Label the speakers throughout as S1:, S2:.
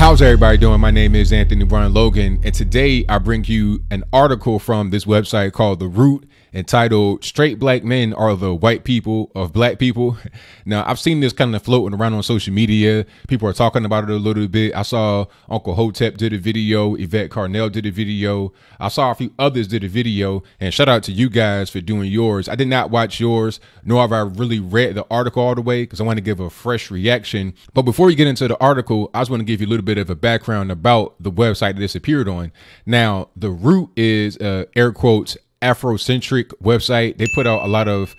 S1: How's everybody doing? My name is Anthony Brian Logan, and today I bring you an article from this website called The Root, entitled "Straight Black Men Are the White People of Black People." Now, I've seen this kind of floating around on social media. People are talking about it a little bit. I saw Uncle Hotep did a video. Yvette Carnell did a video. I saw a few others did a video, and shout out to you guys for doing yours. I did not watch yours, nor have I really read the article all the way because I want to give a fresh reaction. But before we get into the article, I just want to give you a little bit of a background about the website that this appeared on. Now, The Root is air quotes Afrocentric website. They put out a lot of,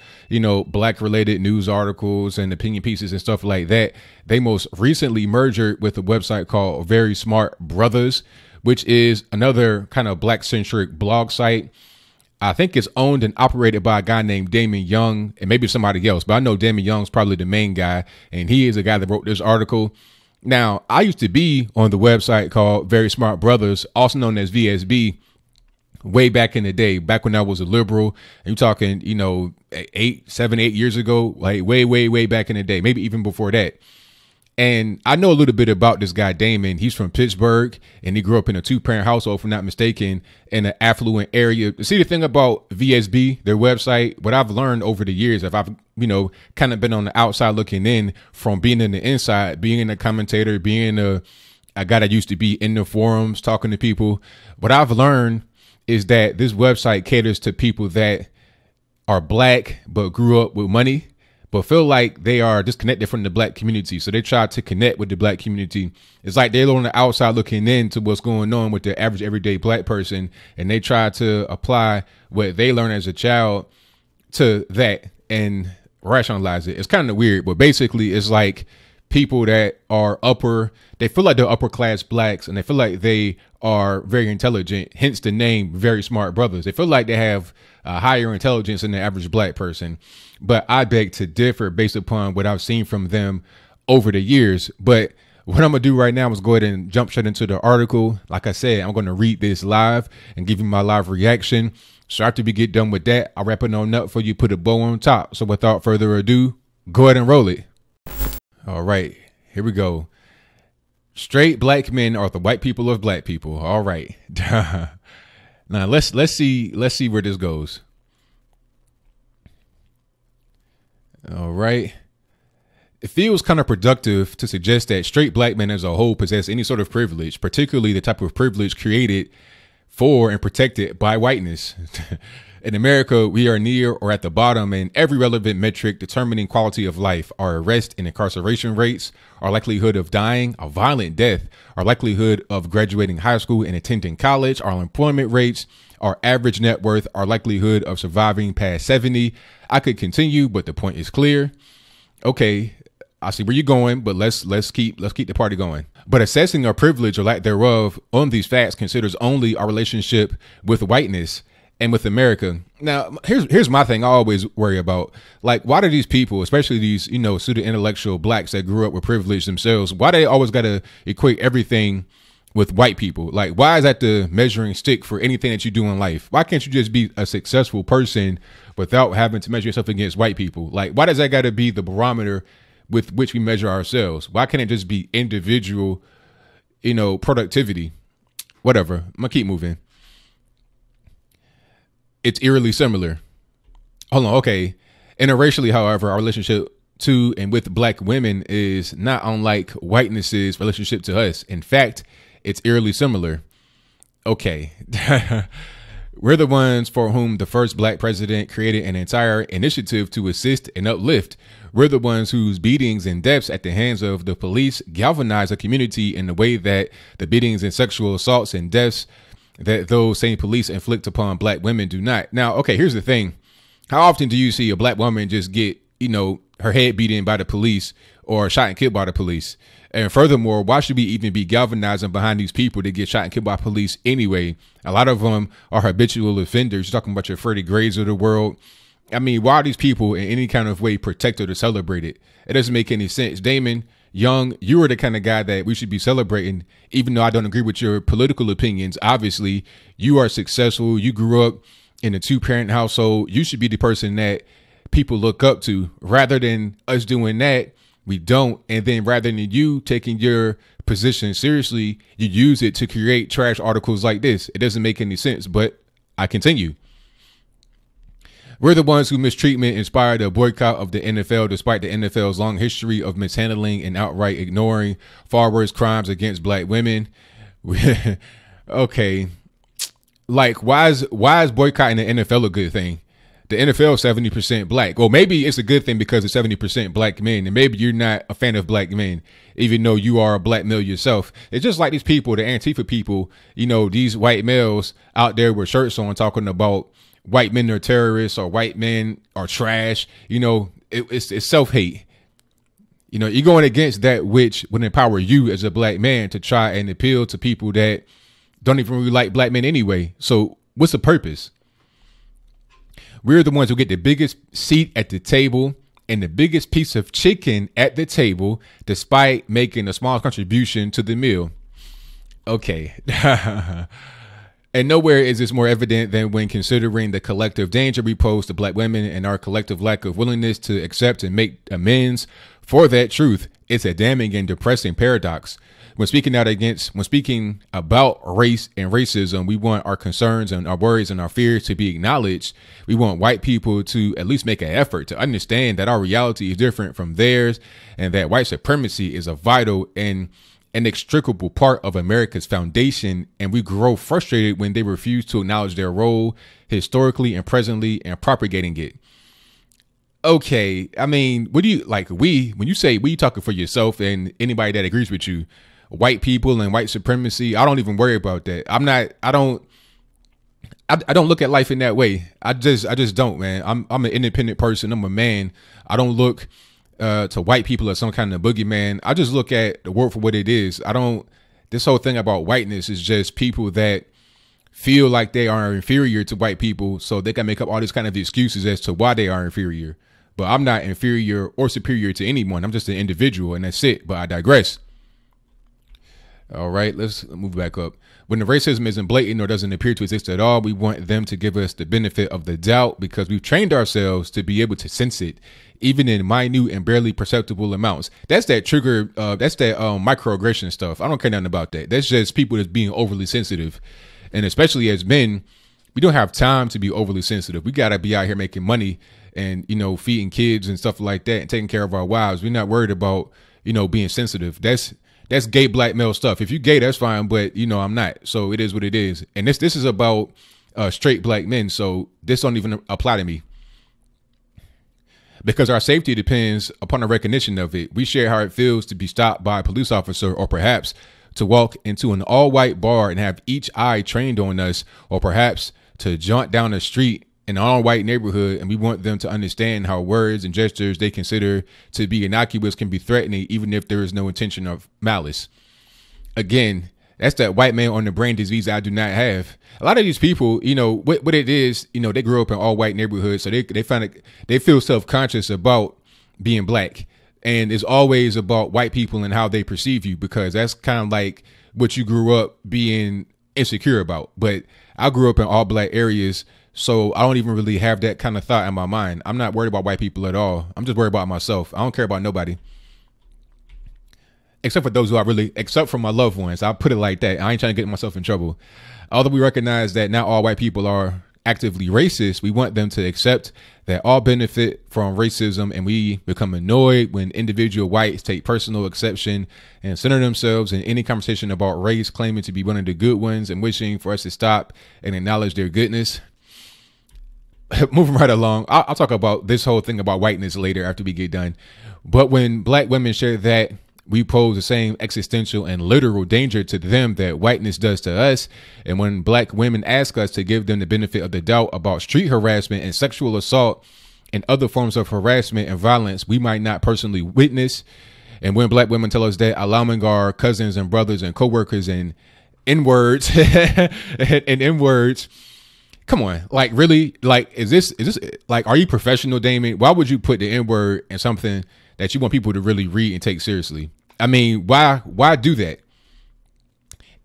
S1: black related news articles and opinion pieces and stuff like that. They most recently merged with a website called Very Smart Brothers, which is another kind of black centric blog site. I think it's owned and operated by a guy named Damon Young and maybe somebody else, but I know Damon Young's probably the main guy, and he is the guy that wrote this article. Now, I used to be on the website called Very Smart Brothers, also known as VSB, way back in the day, back when I was a liberal. And you're talking, 7, 8 years ago, like way back in the day, maybe even before that. And I know a little bit about this guy, Damon. He's from Pittsburgh, and he grew up in a 2-parent household, if I'm not mistaken, in an affluent area. See, the thing about VSB, their website, what I've learned over the years, if I've, kind of been on the outside looking in from being in the inside, being a commentator, being a guy that used to be in the forums, talking to people, what I've learned is that this website caters to people that are black, but grew up with money, but feel like they are disconnected from the black community. So they try to connect with the black community. It's like they're on the outside looking in to what's going on with the average everyday black person. And they try to apply what they learned as a child to that and rationalize it. It's kind of weird, but basically it's like people that are they feel like they're upper class blacks, and they feel like they are very intelligent, hence the name Very Smart Brothers. They feel like they have higher intelligence than the average black person. But I beg to differ based upon what I've seen from them over the years. But what I'm going to do right now is go ahead and jump straight into the article. Like I said, I'm going to read this live and give you my live reaction. So after we get done with that, I'll wrap it on up for you, put a bow on top. So without further ado, go ahead and roll it. All right, here we go. Straight black men are the white people of black people. All right. Now let's see where this goes. All right. It feels kind of productive to suggest that straight black men as a whole possess any sort of privilege, particularly the type of privilege created for and protected by whiteness. In America, we are near or at the bottom in every relevant metric determining quality of life. Our arrest and incarceration rates, our likelihood of dying a violent death, our likelihood of graduating high school and attending college, our employment rates, our average net worth, our likelihood of surviving past 70. I could continue, but the point is clear. Okay, I see where you're going, but let's keep the party going. But assessing our privilege or lack thereof on these facts considers only our relationship with whiteness and with America. Now, here's my thing I always worry about. Like, why do these people, especially these, pseudo intellectual blacks that grew up with privilege themselves, why they always got to equate everything with white people? Like, why is that the measuring stick for anything that you do in life? Why can't you just be a successful person without having to measure yourself against white people? Like, why does that got to be the barometer with which we measure ourselves? Why can't it just be individual, productivity? Whatever. I'm gonna keep moving. It's eerily similar. Hold on. Okay. Interracially, however, our relationship to and with black women is not unlike whiteness's relationship to us. In fact, it's eerily similar. Okay. We're the ones for whom the first black president created an entire initiative to assist and uplift. We're the ones whose beatings and deaths at the hands of the police galvanize a community in the way that the beatings and sexual assaults and deaths that those same police inflict upon black women do not. Now, okay, here's the thing. How often do you see a black woman just get, her head beaten by the police or shot and killed by the police? And furthermore, why should we even be galvanizing behind these people that get shot and killed by police anyway? A lot of them are habitual offenders. You're talking about your Freddie Grays of the world. I mean, why are these people in any kind of way protected or celebrated? It doesn't make any sense. Damon Young, you are the kind of guy that we should be celebrating, even though I don't agree with your political opinions. Obviously, you are successful. You grew up in a 2-parent household. You should be the person that people look up to. Rather than us doing that, we don't. And then rather than you taking your position seriously, you use it to create trash articles like this. It doesn't make any sense, but I continue. We're the ones who mistreatment inspired a boycott of the NFL, despite the NFL's long history of mishandling and outright ignoring far worse crimes against black women. Okay. Like, why is boycotting the NFL a good thing? The NFL is 70% black. Well, maybe it's a good thing because it's 70% black men. And maybe you're not a fan of black men, even though you are a black male yourself. It's just like these people, the Antifa people, you know, these white males out there with shirts on talking about white men are terrorists or white men are trash. You know, it's self-hate. You know, you're going against that which would empower you as a black man to try and appeal to people that don't even really like black men anyway. So what's the purpose? We're the ones who get the biggest seat at the table and the biggest piece of chicken at the table, despite making a small contribution to the meal. Okay. And nowhere is this more evident than when considering the collective danger we pose to black women and our collective lack of willingness to accept and make amends for that truth. It's a damning and depressing paradox. When speaking about race and racism, we want our concerns and our worries and our fears to be acknowledged. We want white people to at least make an effort to understand that our reality is different from theirs and that white supremacy is a vital and inextricable part of America's foundation. And we grow frustrated when they refuse to acknowledge their role historically and presently and propagating it. Okay, I mean, what do you like? When you say we, talking for yourself and anybody that agrees with you. White people and white supremacy, I don't even worry about that. I don't look at life in that way. I just don't, man. I'm an independent person. I'm a man. I don't look to white people as some kind of boogeyman. I just look at the world for what it is. This whole thing about whiteness is just people that feel like they are inferior to white people, so they can make up all these kind of excuses as to why they are inferior. But I'm not inferior or superior to anyone. I'm just an individual, and that's it. But I digress. All right, let's move back up. When the racism isn't blatant or doesn't appear to exist at all, we want them to give us the benefit of the doubt because we've trained ourselves to be able to sense it, even in minute and barely perceptible amounts. That's that trigger. That's that microaggression stuff. I don't care nothing about that. That's just people that's being overly sensitive. And especially as men, we don't have time to be overly sensitive. We got to be out here making money and, you know, feeding kids and stuff like that and taking care of our wives. We're not worried about, you know, being sensitive. That's gay black male stuff. If you gay, that's fine, but you know I'm not. So it is what it is. And this is about straight black men. So this don't even apply to me. Because our safety depends upon the recognition of it. We share how it feels to be stopped by a police officer, or perhaps to walk into an all-white bar and have each eye trained on us, or perhaps to jaunt down the street in an all-white neighborhood, and we want them to understand how words and gestures they consider to be innocuous can be threatening, even if there is no intention of malice. Again, that's that white man on the brain disease I do not have. A lot of these people, you know, what it is, you know, they grew up in all-white neighborhoods, so they find it, they feel self-conscious about being black, and it's always about white people and how they perceive you, because that's kind of like what you grew up being insecure about. But I grew up in all-black areas, so I don't even really have that kind of thought in my mind. I'm not worried about white people at all. I'm just worried about myself. I don't care about nobody. Except for those who except for my loved ones. I'll put it like that. I ain't trying to get myself in trouble. Although we recognize that not all white people are actively racist, we want them to accept that all benefit from racism, and we become annoyed when individual whites take personal exception and center themselves in any conversation about race, claiming to be one of the good ones and wishing for us to stop and acknowledge their goodness. Moving right along, I'll talk about this whole thing about whiteness later after we get done. But when black women share that we pose the same existential and literal danger to them that whiteness does to us, and when black women ask us to give them the benefit of the doubt about street harassment and sexual assault and other forms of harassment and violence we might not personally witness, and when black women tell us that allowing our cousins and brothers and coworkers and N-words and N-words, come on, like really, like is this like, are you professional, Damon? Why would you put the N-word in something that you want people to really read and take seriously? I mean, why do that?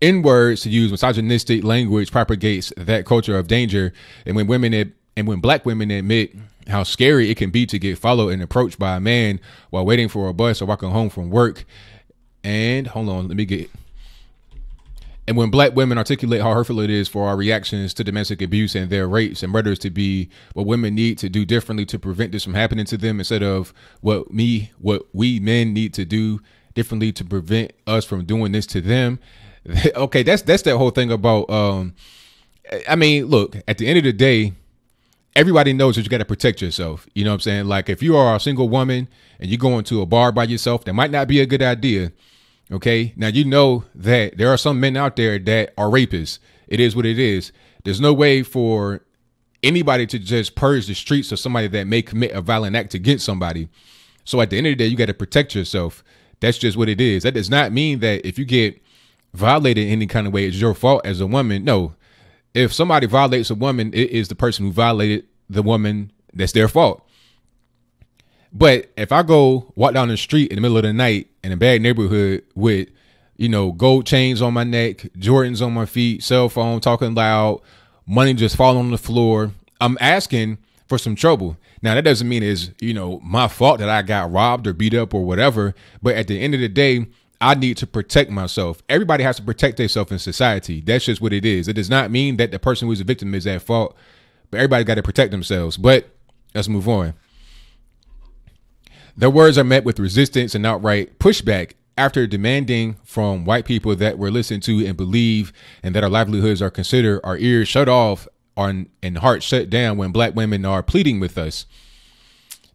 S1: N-words, to use misogynistic language, propagates that culture of danger. And when black women admit how scary it can be to get followed and approached by a man while waiting for a bus or walking home from work, And hold on, let me get. And when black women articulate how hurtful it is for our reactions to domestic abuse and their rapes and murders to be what women need to do differently to prevent this from happening to them, instead of what we men need to do differently to prevent us from doing this to them. Okay, that's that whole thing about. I mean, look, at the end of the day, everybody knows that you got to protect yourself. You know what I'm saying? Like, if you are a single woman and you go into a bar by yourself, that might not be a good idea. Okay. Now, you know that there are some men out there that are rapists. It is what it is. There's no way for anybody to just purge the streets of somebody that may commit a violent act against somebody. So at the end of the day, you got to protect yourself. That's just what it is. That does not mean that if you get violated in any kind of way, it's your fault as a woman. No. If somebody violates a woman, it is the person who violated the woman. That's their fault. But if I go walk down the street in the middle of the night in a bad neighborhood with, you know, gold chains on my neck, Jordans on my feet, cell phone, talking loud, money just falling on the floor, I'm asking for some trouble. Now, that doesn't mean it's, you know, my fault that I got robbed or beat up or whatever. But at the end of the day, I need to protect myself. Everybody has to protect themselves in society. That's just what it is. It does not mean that the person who's a victim is at fault, but everybody got to protect themselves. But let's move on. Their words are met with resistance and outright pushback after demanding from white people that we're listened to and believe, and that our livelihoods are considered, our ears shut off and hearts shut down when black women are pleading with us.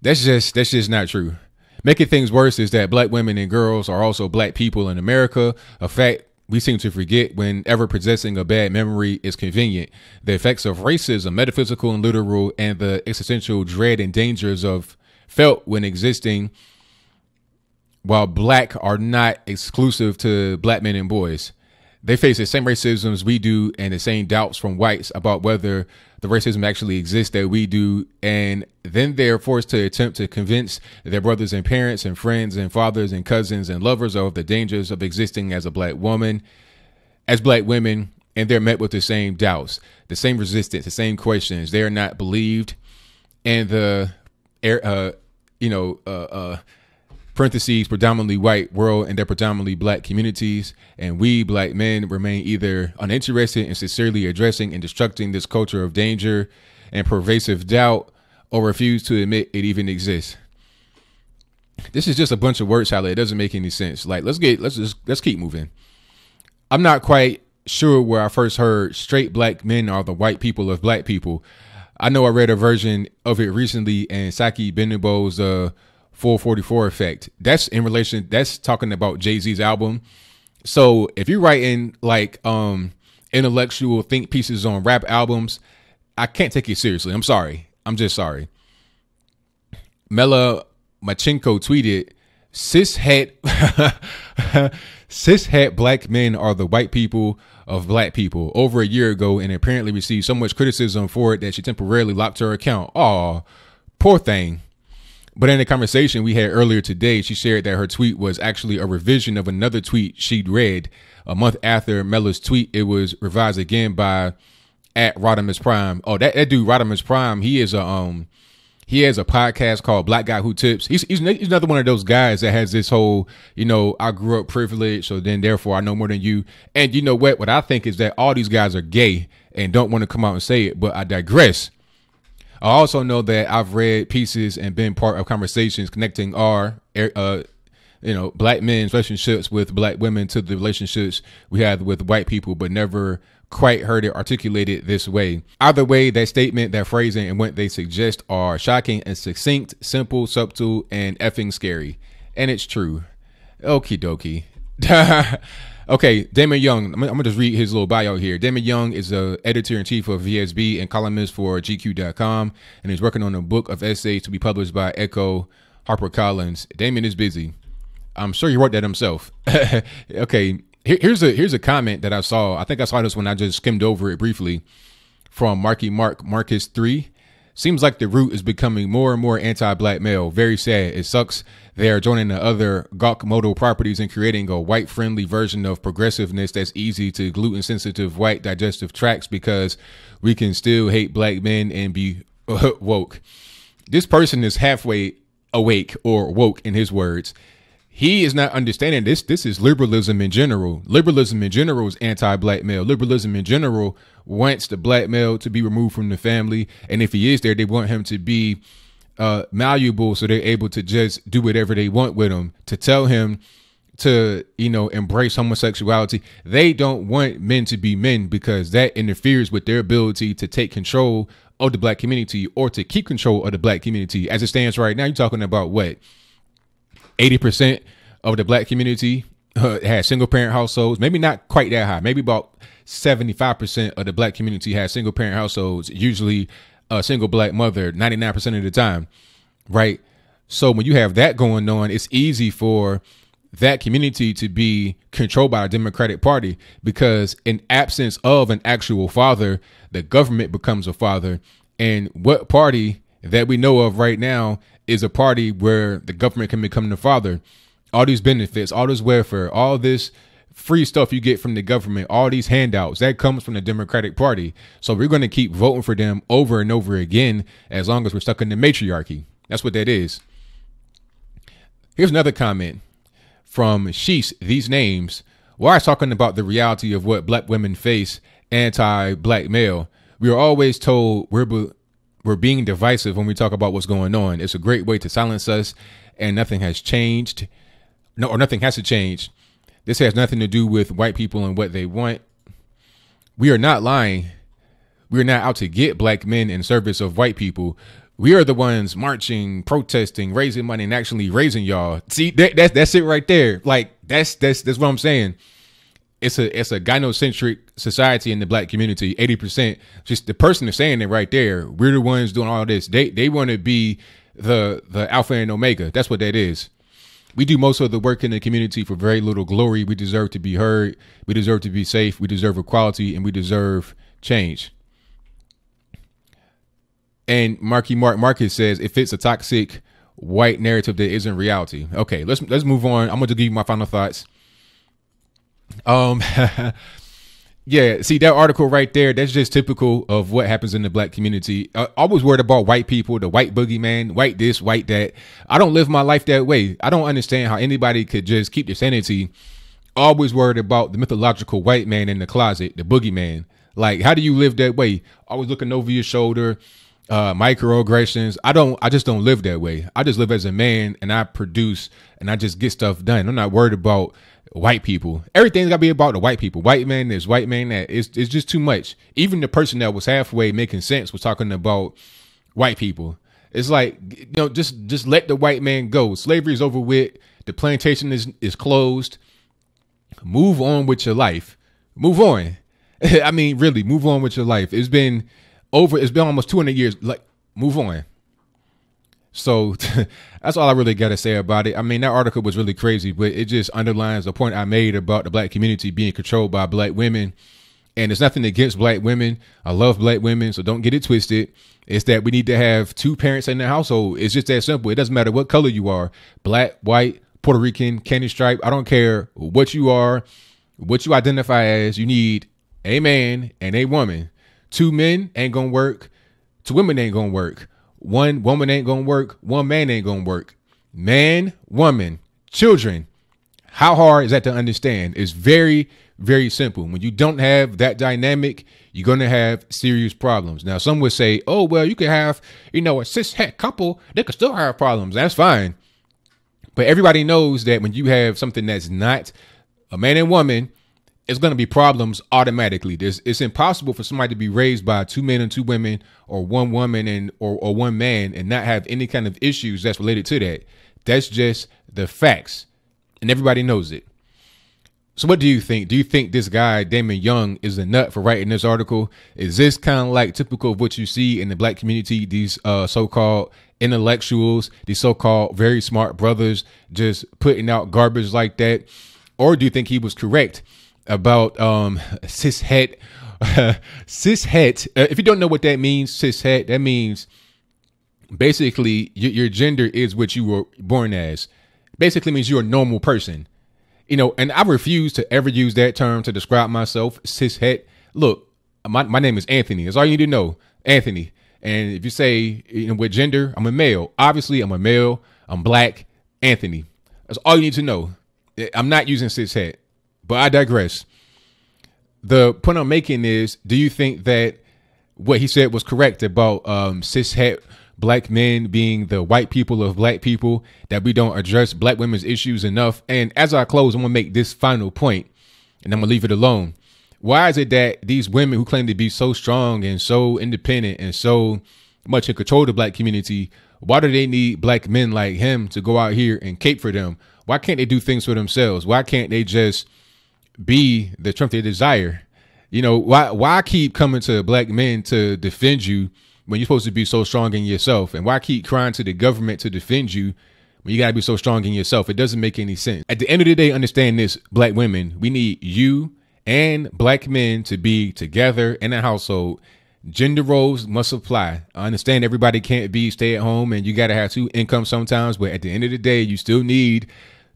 S1: That's just not true. Making things worse is that black women and girls are also black people in America, a fact we seem to forget whenever possessing a bad memory is convenient. The effects of racism, metaphysical and literal, and the existential dread and dangers of felt when existing while black are not exclusive to black men and boys. They face the same racisms we do and the same doubts from whites about whether the racism actually exists that we do. And then they're forced to attempt to convince their brothers and parents and friends and fathers and cousins and lovers of the dangers of existing as a black woman, as black women. And they're met with the same doubts, the same resistance, the same questions. They're not believed. And the parentheses, predominantly white world and their predominantly black communities, and we black men remain either uninterested in sincerely addressing and destructing this culture of danger and pervasive doubt, or refuse to admit it even exists. This is just a bunch of word salad. It doesn't make any sense. Like, let's keep moving. I'm not quite sure where I first heard straight black men are the white people of black people. I know I read a version of it recently in Saki Benebo's 444 effect. That's talking about Jay-Z's album. So if you're writing like intellectual think pieces on rap albums, I can't take you seriously. I'm sorry. I'm just sorry. Mela Machenko tweeted, cishet black men are the white people of black people over a year ago, and apparently received so much criticism for it that she temporarily locked her account. Aw, poor thing. But in a conversation we had earlier today, she shared that her tweet was actually a revision of another tweet she'd read a month after Mela's tweet. It was revised again by @Rodimus Prime. Oh, that dude Rodimus Prime, he has a podcast called Black Guy Who Tips. He's another one of those guys that has this whole, you know, I grew up privileged, so then therefore I know more than you. And you know what? What I think is that all these guys are gay and don't want to come out and say it, but I digress. I also know that I've read pieces and been part of conversations connecting our, black men's relationships with black women to the relationships we have with white people, but never quite heard it articulated this way. Either way, that statement, that phrasing, and what they suggest are shocking and succinct, simple, subtle, and effing scary. And it's true. Okie dokie. Okay, Damon Young. I'm gonna just read his little bio here. Damon Young is the editor-in-chief of VSB and columnist for GQ.com, and he's working on a book of essays to be published by Echo HarperCollins. Damon is busy. I'm sure he wrote that himself. Okay, here's a comment that I saw. I think I saw this when I just skimmed over it briefly from Marcus 3. Seems like the root is becoming more and more anti-black male. Very sad. It sucks. They are joining the other Gawk modal properties and creating a white-friendly version of progressiveness that's easy to gluten-sensitive white digestive tracts because we can still hate black men and be woke. This person is halfway awake or woke in his words. he is not understanding this. This is liberalism in general. Liberalism in general is anti-black male. Liberalism in general wants the black male to be removed from the family. And if he is there, they want him to be malleable, so they're able to just do whatever they want with him, to tell him to, embrace homosexuality. They don't want men to be men because that interferes with their ability to take control of the black community or to keep control of the black community. As it stands right now, you're talking about what? 80% of the black community has single parent households. Maybe not quite that high. Maybe about 75% of the black community has single parent households, usually a single black mother 99% of the time. Right. So when you have that going on, it's easy for that community to be controlled by a Democratic Party, because in absence of an actual father, the government becomes a father. And what party that we know of right now is a party where the government can become the father? All these benefits, all this welfare, all this free stuff you get from the government, all these handouts, that comes from the Democratic Party. So we're going to keep voting for them over and over again as long as we're stuck in the matriarchy. That's what that is. Here's another comment from Sheesh, these names. While I was talking about the reality of what black women face, anti-black male, we are always told we're being divisive when we talk about what's going on. It's a great way to silence us, and nothing has changed. No, or nothing has to change. This has nothing to do with white people and what they want. We are not lying. We are not out to get black men in service of white people. We are the ones marching, protesting, raising money, and actually raising y'all. See, that's it right there. Like that's what I'm saying. It's a gynocentric society in the black community. 80%. Just the person is saying it right there. We're the ones doing all this. They want to be the alpha and omega. That's what that is. We do most of the work in the community for very little glory. We deserve to be heard. We deserve to be safe. We deserve equality, and we deserve change. And Marcus says, if it's a toxic white narrative that isn't reality. Okay, let's move on. I'm going to give you my final thoughts. Yeah, see that article right there, that's just typical of what happens in the black community. Always worried about white people, the white boogeyman, white this, white that. I don't live my life that way. I don't understand how anybody could just keep their sanity. Always worried about the mythological white man in the closet, the boogeyman. Like, how do you live that way? Always looking over your shoulder, microaggressions. I just don't live that way. I just live as a man, and I produce, and I just get stuff done. I'm not worried about white people. Everything's gotta be about the white people. White man, this white man, that. It's just too much. Even the person that was halfway making sense was talking about white people. It's like, just let the white man go. Slavery is over with. The plantation is closed. Move on with your life. Move on. I mean, really, move on with your life. It's been almost 200 years. Like, move on. So that's all I really got to say about it. I mean, that article was really crazy, but it just underlines the point I made about the black community being controlled by black women. And it's nothing against black women. I love black women, so don't get it twisted. It's that we need to have two parents in the household. It's just that simple. It doesn't matter what color you are, black, white, Puerto Rican, candy stripe. I don't care what you are, what you identify as. You need a man and a woman. Two men ain't gonna work. Two women ain't gonna work. One woman ain't gonna work. One man ain't gonna work. Man, woman, children. How hard is that to understand? It's very, very simple. When you don't have that dynamic, you're going to have serious problems. Now, some would say, oh, well, you could have, a cis-het couple. They could still have problems. That's fine. But everybody knows that when you have something that's not a man and woman, it's going to be problems automatically. It's impossible for somebody to be raised by two men and two women, or one woman or one man, and not have any kind of issues that's related to that. That's just the facts, and everybody knows it. So what do you think? Do you think this guy, Damon Young, is a nut for writing this article? Is this kind of like typical of what you see in the black community, these so-called intellectuals, these so-called very smart brothers just putting out garbage like that? Or do you think he was correct about cis-het? Cis-het, if you don't know what that means, cis-het, that means basically your gender is what you were born as. Basically means you're a normal person. And I refuse to ever use that term to describe myself, cis-het. Look, my name is Anthony. That's all you need to know, Anthony. And if you say, what gender, I'm a male. Obviously, I'm a male. I'm black, Anthony. That's all you need to know. I'm not using cishet, but I digress. The point I'm making is, do you think that what he said was correct about cishet black men being the white people of black people, that we don't address black women's issues enough? And as I close, I'm gonna make this final point, and I'm gonna leave it alone. Why is it that these women who claim to be so strong and so independent and so much in control of the black community, why do they need black men like him to go out here and cape for them? Why can't they do things for themselves? Why can't they just be the Trump they desire? You know, why keep coming to black men to defend you when you're supposed to be so strong in yourself? And why keep crying to the government to defend you when you got to be so strong in yourself? It doesn't make any sense. At the end of the day, understand this, black women, we need you and black men to be together in a household. Gender roles must apply. I understand everybody can't be stay at home and you got to have two incomes sometimes, but at the end of the day, you still need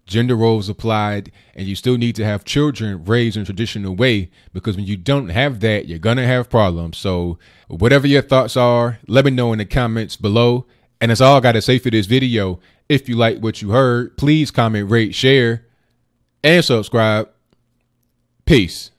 S1: gender roles applied, and you still need to have children raised in a traditional way, because when you don't have that, you're going to have problems. So whatever your thoughts are, let me know in the comments below. And that's all I got to say for this video. If you like what you heard, please comment, rate, share, and subscribe. Peace.